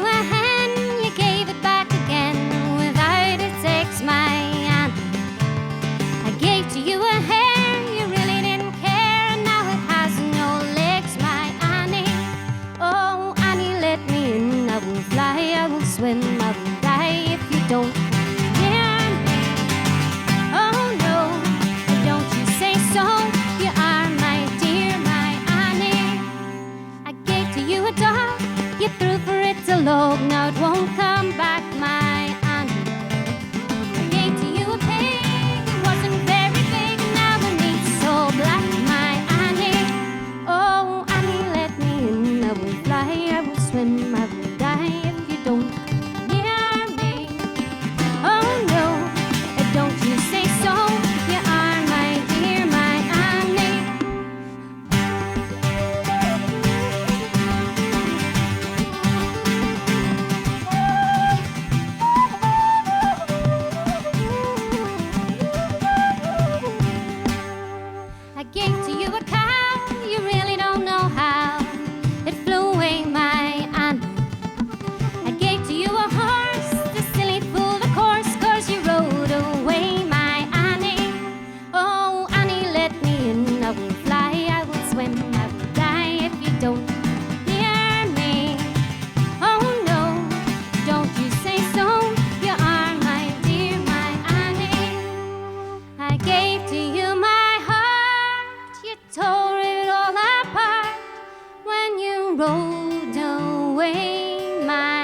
you a hen, you gave it back again without a text, my Annie. I gave to you a hair, you really didn't care, and now it has no legs, my Annie. Oh, Annie, let me in. I will fly, I will swim, I will die if you don't hear me. Oh no, don't you say so. You are my dear, my Annie. I gave to you a dog, you threw for it a log, now it won't come back, my Annie. I gave to you a pig, it wasn't very big, now the meat's so black, my Annie. Oh, Annie, let me in. I will fly, I will swim, I will die if you don't hear me. Oh no, don't you say so. You are my dear, my Annie. I gave to you a cow, you really don't know how. It flew away, my Annie. I gave to you a horse, the silly fool, of course you rode away, my Annie. Oh, Annie, let me in. I will fly, I will swim, I will die if you don't hear me. Oh no, don't you say so. You are my dear, my Annie. I gave to you my heart, you tore it all apart when you rode away, my